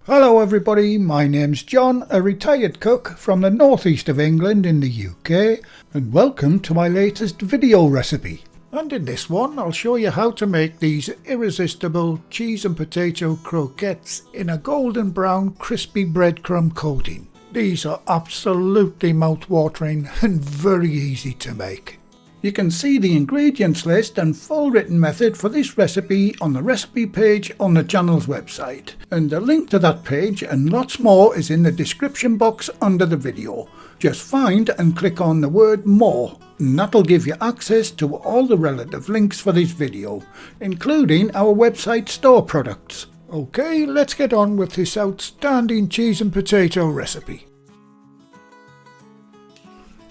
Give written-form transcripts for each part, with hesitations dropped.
Hello everybody, my name's John, a retired cook from the northeast of England in the UK, and welcome to my latest video recipe. And in this one I'll show you how to make these irresistible cheese and potato croquettes in a golden brown crispy breadcrumb coating. These are absolutely mouth-watering and very easy to make. You can see the ingredients list and full written method for this recipe on the recipe page on the channel's website, and the link to that page and lots more is in the description box under the video. Just find and click on the word more, and that'll give you access to all the relative links for this video, including our website store products. Okay, let's get on with this outstanding cheese and potato recipe.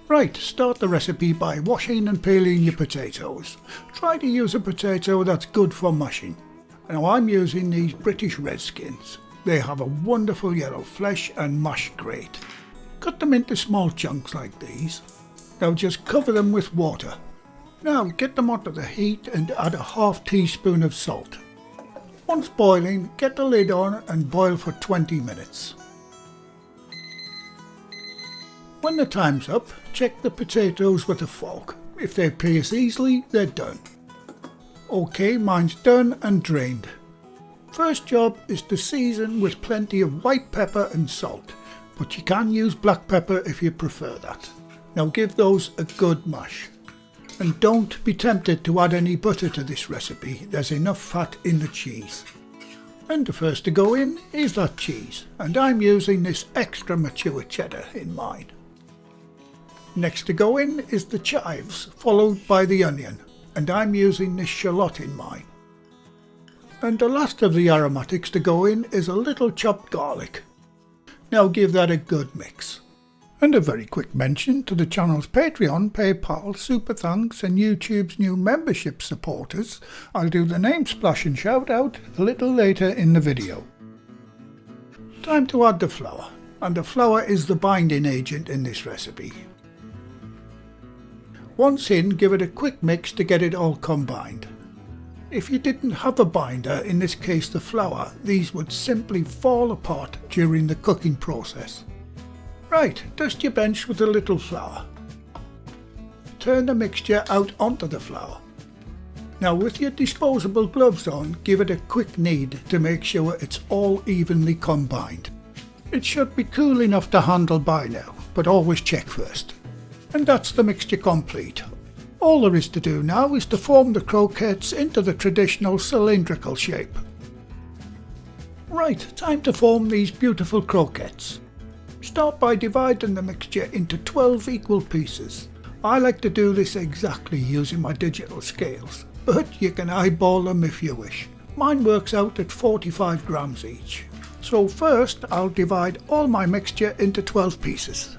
Right, start the recipe by washing and peeling your potatoes. Try to use a potato that's good for mushing. Now I'm using these British Redskins. They have a wonderful yellow flesh and mash great. Cut them into small chunks like these. Now just cover them with water. Now get them onto the heat and add a half teaspoon of salt. Once boiling, get the lid on and boil for 20 minutes. When the time's up, check the potatoes with a fork. If they pierce easily, they're done. Okay, mine's done and drained. First job is to season with plenty of white pepper and salt, but you can use black pepper if you prefer that. Now give those a good mash. And don't be tempted to add any butter to this recipe, there's enough fat in the cheese. And the first to go in is that cheese, and I'm using this extra mature cheddar in mine. Next to go in is the chives, followed by the onion, and I'm using this shallot in mine. And the last of the aromatics to go in is a little chopped garlic. Now give that a good mix. And a very quick mention to the channel's Patreon, PayPal, Super Thanks and YouTube's new membership supporters. I'll do the name splash and shout out a little later in the video. Time to add the flour, and the flour is the binding agent in this recipe. Once in, give it a quick mix to get it all combined. If you didn't have a binder, in this case the flour, these would simply fall apart during the cooking process. Right, dust your bench with a little flour. Turn the mixture out onto the flour. Now with your disposable gloves on, give it a quick knead to make sure it's all evenly combined. It should be cool enough to handle by now, but always check first. And that's the mixture complete. All there is to do now is to form the croquettes into the traditional cylindrical shape. Right, time to form these beautiful croquettes. Start by dividing the mixture into 12 equal pieces. I like to do this exactly using my digital scales, but you can eyeball them if you wish. Mine works out at 45 grams each. So first I'll divide all my mixture into 12 pieces.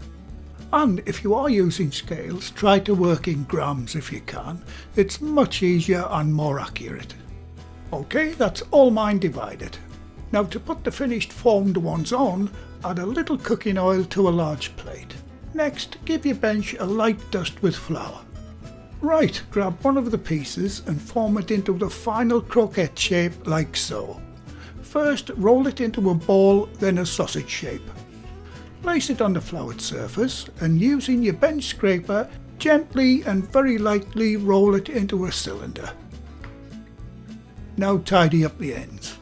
And if you are using scales, try to work in grams if you can. It's much easier and more accurate. Okay, that's all mine divided. Now to put the finished formed ones on, add a little cooking oil to a large plate. Next, give your bench a light dust with flour. Right, grab one of the pieces and form it into the final croquette shape like so. First, roll it into a ball, then a sausage shape. Place it on the floured surface and using your bench scraper, gently and very lightly roll it into a cylinder. Now tidy up the ends.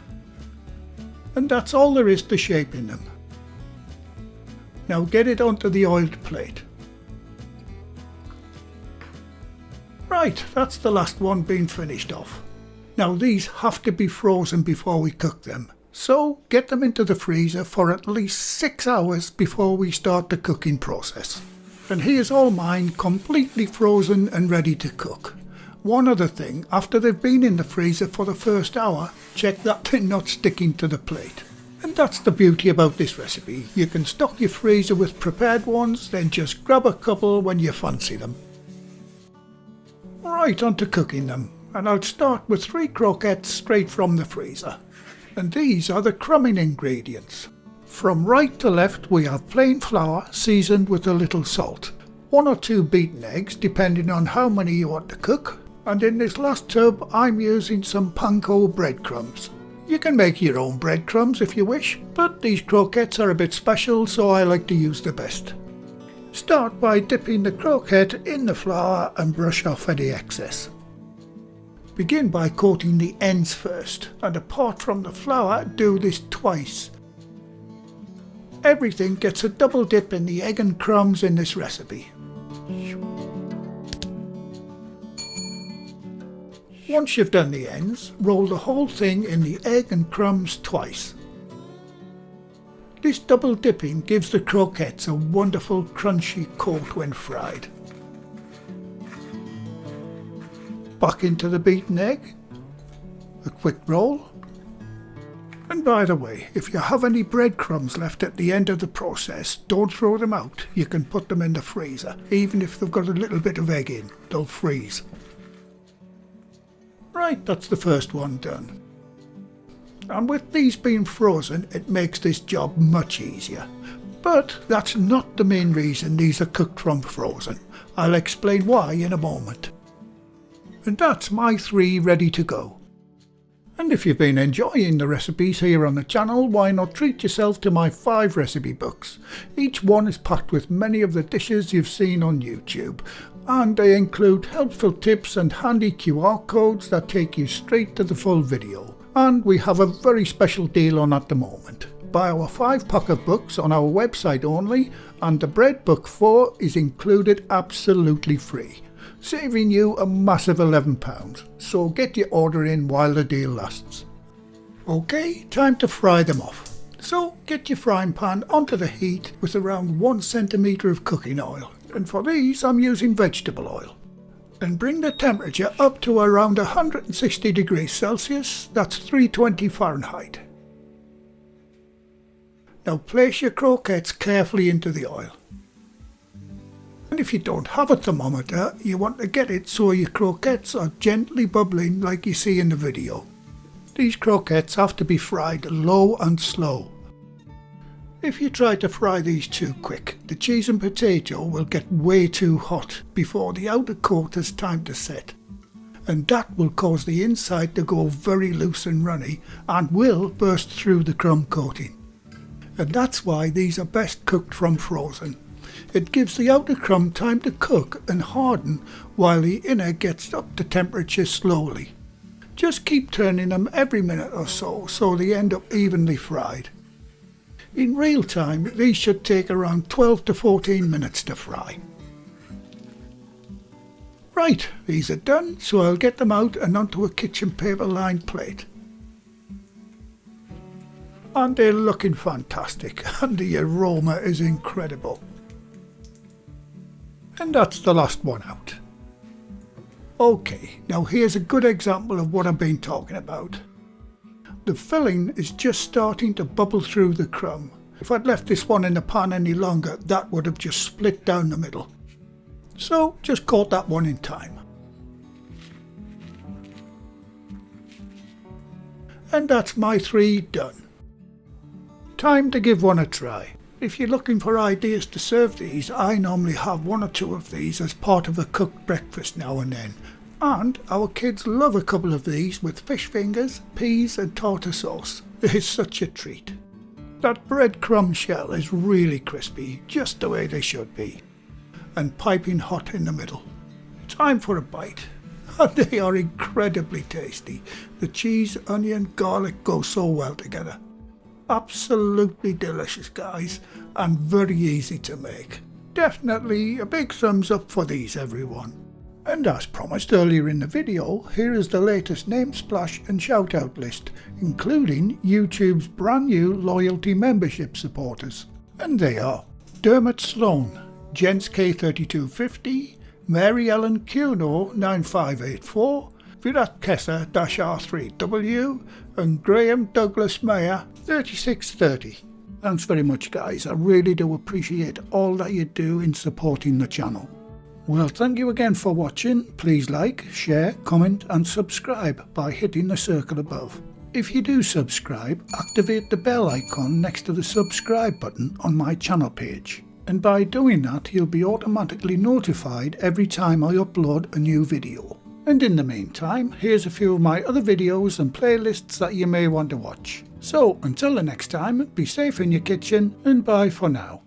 And that's all there is to shaping them. Now get it onto the oiled plate. Right, that's the last one being finished off. Now these have to be frozen before we cook them. So get them into the freezer for at least 6 hours before we start the cooking process. And here's all mine completely frozen and ready to cook. One other thing, after they've been in the freezer for the first hour, check that they're not sticking to the plate. And that's the beauty about this recipe. You can stock your freezer with prepared ones, then just grab a couple when you fancy them. Right, on to cooking them. And I'll start with 3 croquettes straight from the freezer. And these are the crumbing ingredients. From right to left we have plain flour seasoned with a little salt, 1 or 2 beaten eggs depending on how many you want to cook, and in this last tub I'm using some panko breadcrumbs. You can make your own breadcrumbs if you wish, but these croquettes are a bit special, so I like to use the best. Start by dipping the croquette in the flour and brush off any excess. Begin by coating the ends first, and apart from the flour, do this twice. Everything gets a double dip in the egg and crumbs in this recipe. Once you've done the ends, roll the whole thing in the egg and crumbs twice. This double dipping gives the croquettes a wonderful crunchy coat when fried. Back into the beaten egg, a quick roll. And by the way, if you have any breadcrumbs left at the end of the process, don't throw them out. You can put them in the freezer. Even if they've got a little bit of egg in, they'll freeze. Right, that's the first one done. And with these being frozen, it makes this job much easier. But that's not the main reason these are cooked from frozen. I'll explain why in a moment. And that's my 3 ready to go. And if you've been enjoying the recipes here on the channel, why not treat yourself to my 5 recipe books. Each one is packed with many of the dishes you've seen on YouTube, and they include helpful tips and handy QR codes that take you straight to the full video. And we have a very special deal on at the moment. Buy our 5-pack of books on our website only, and the Bread Book 4 is included absolutely free, saving you a massive £11, so get your order in while the deal lasts. Okay, time to fry them off. So get your frying pan onto the heat with around 1 centimetre of cooking oil, and for these I'm using vegetable oil. And bring the temperature up to around 160 degrees Celsius, that's 320 Fahrenheit. Now place your croquettes carefully into the oil. And if you don't have a thermometer, you want to get it so your croquettes are gently bubbling like you see in the video. These croquettes have to be fried low and slow. If you try to fry these too quick, the cheese and potato will get way too hot before the outer coat has time to set. And that will cause the inside to go very loose and runny and will burst through the crumb coating. And that's why these are best cooked from frozen. It gives the outer crumb time to cook and harden while the inner gets up to temperature slowly. Just keep turning them every minute or so they end up evenly fried. In real time, these should take around 12 to 14 minutes to fry. Right, these are done, so I'll get them out and onto a kitchen paper lined plate. And they're looking fantastic, and the aroma is incredible. And that's the last one out. Okay, now here's a good example of what I've been talking about. The filling is just starting to bubble through the crumb. If I'd left this one in the pan any longer, that would have just split down the middle. So just caught that one in time. And that's my 3 done. Time to give one a try. If you're looking for ideas to serve these, I normally have 1 or 2 of these as part of a cooked breakfast now and then. And our kids love a couple of these with fish fingers, peas and tartar sauce. It's such a treat. That breadcrumb shell is really crispy, just the way they should be. And piping hot in the middle. Time for a bite. And they are incredibly tasty. The cheese, onion, garlic go so well together. Absolutely delicious, guys, and very easy to make. Definitely a big thumbs up for these, everyone. And as promised earlier in the video, here is the latest name splash and shout out list, including YouTube's brand new loyalty membership supporters. And they are Dermot Sloan, Jens K3250, Mary Ellen Cuno 9584, Virat Kessa-R3W, and Graham Douglas Mayer 3630. Thanks very much, guys. I really do appreciate all that you do in supporting the channel. Well, thank you again for watching. Please like, share, comment and subscribe by hitting the circle above. If you do subscribe, activate the bell icon next to the subscribe button on my channel page. And by doing that, you'll be automatically notified every time I upload a new video. And in the meantime, here's a few of my other videos and playlists that you may want to watch. So until the next time, be safe in your kitchen and bye for now.